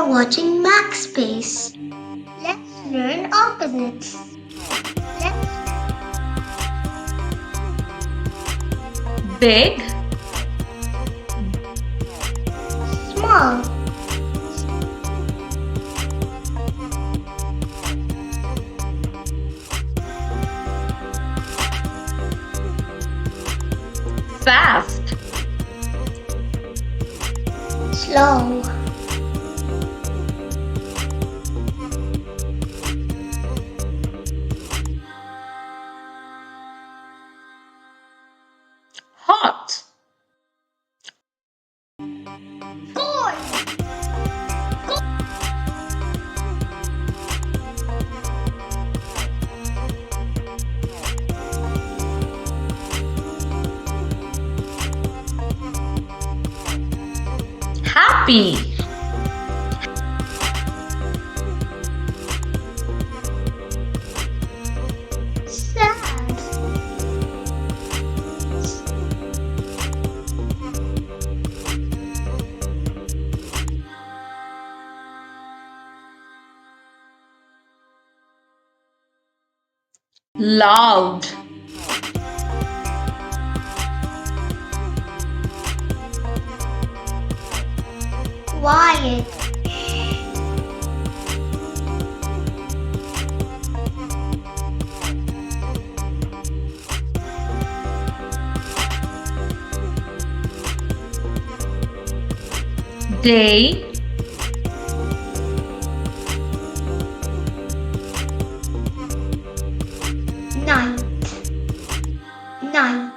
are watching MAKSPACE. Let's learn opposites. Let's Big, small. fast, Slow. hot, Cold. happy, Sad. loud, Quiet. day, Night. Night.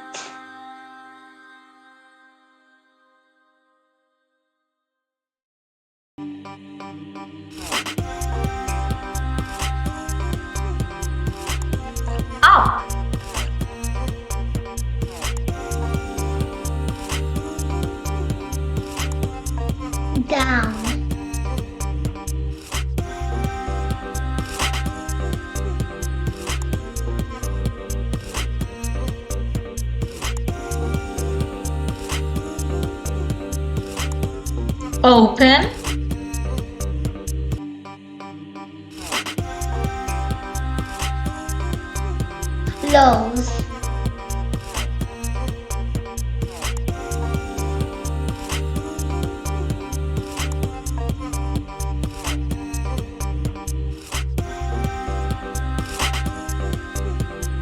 up, Down. open, Close.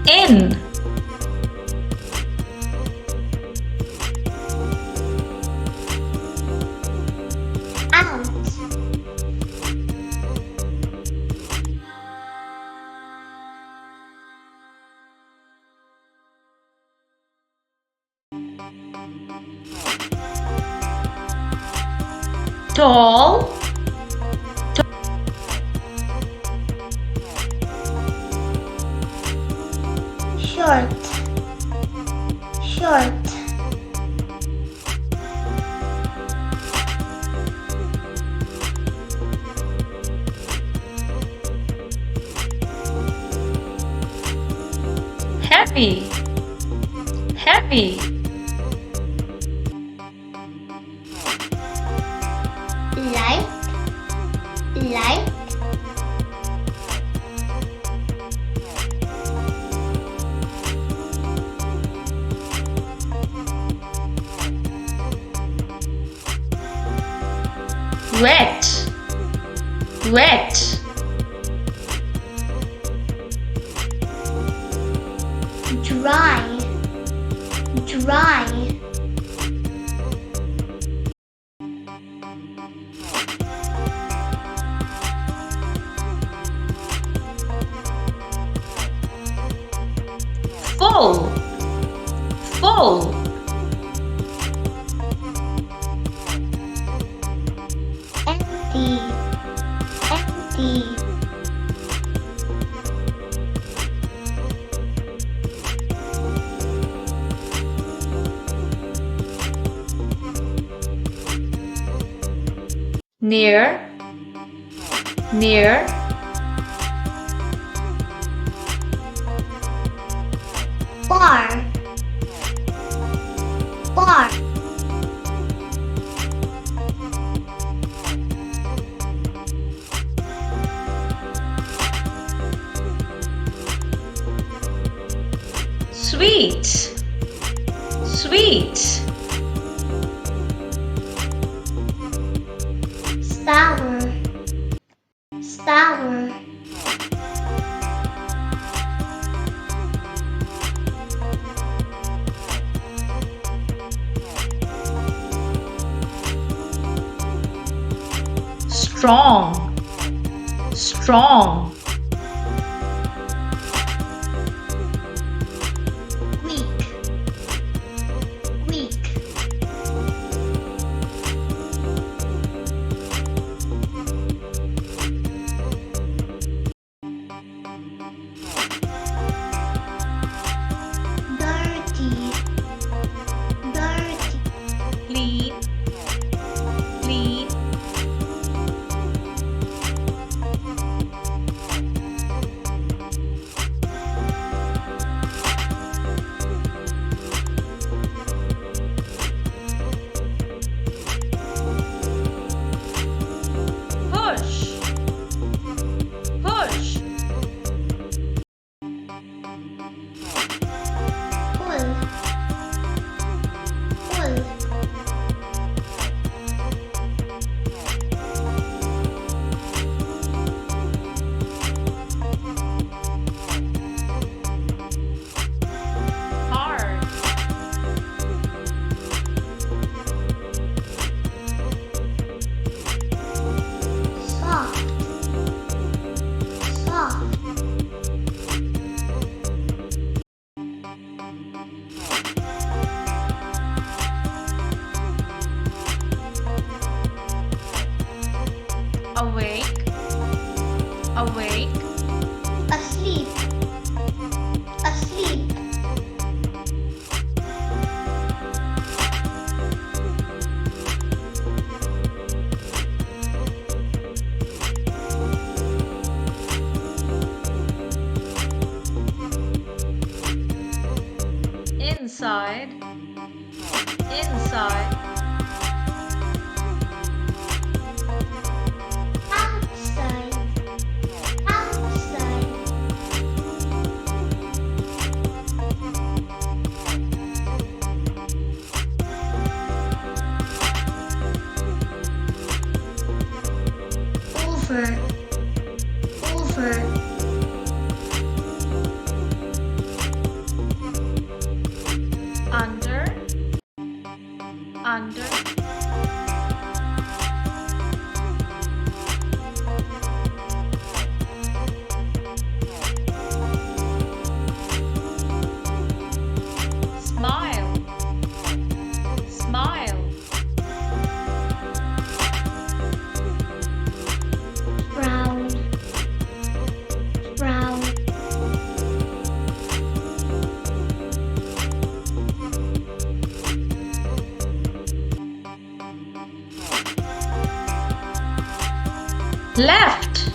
in, Out. tall, Short. Short. heavy, heavy, Light. Light. wet, wet, Dry. Dry. full, full, Empty. Empty. near, near, Far. Far. Sweet, sweet. Sour, sour. Strong, strong. Weak, weak. Dirty, dirty. Clean, clean. Push, push. Pull, pull. Hard, Soft, soft. awake, awake. Asleep, asleep. Inside, inside. Outside, outside. Over, over. Under, under. Smile, smile. Brown, brown. Left,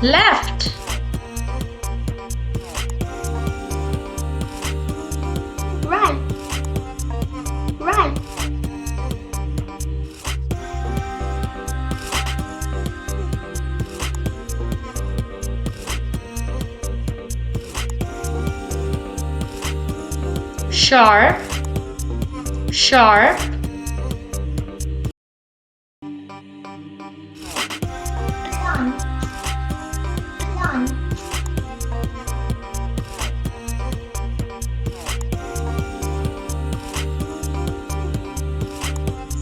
left. Right, right. Sharp, sharp. Blunt, blunt.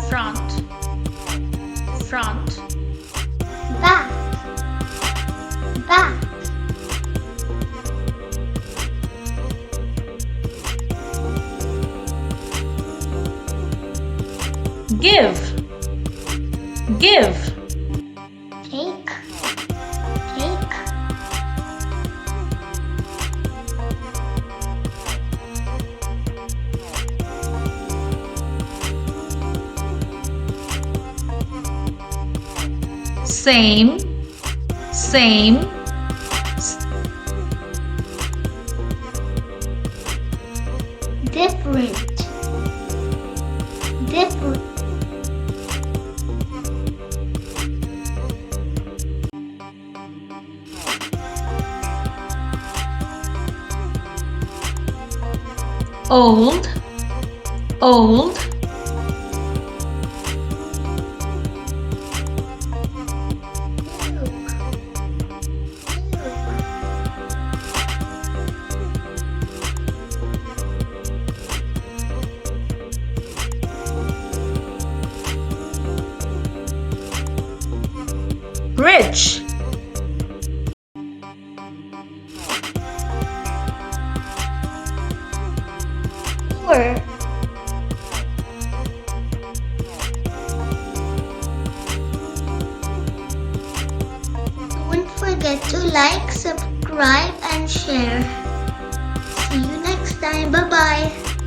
Front, front. Back, back. Give, give. Take, take. Same, same. Different, different. old, old, rich, poor, don't forget to like, subscribe and share. See you next time. Bye bye.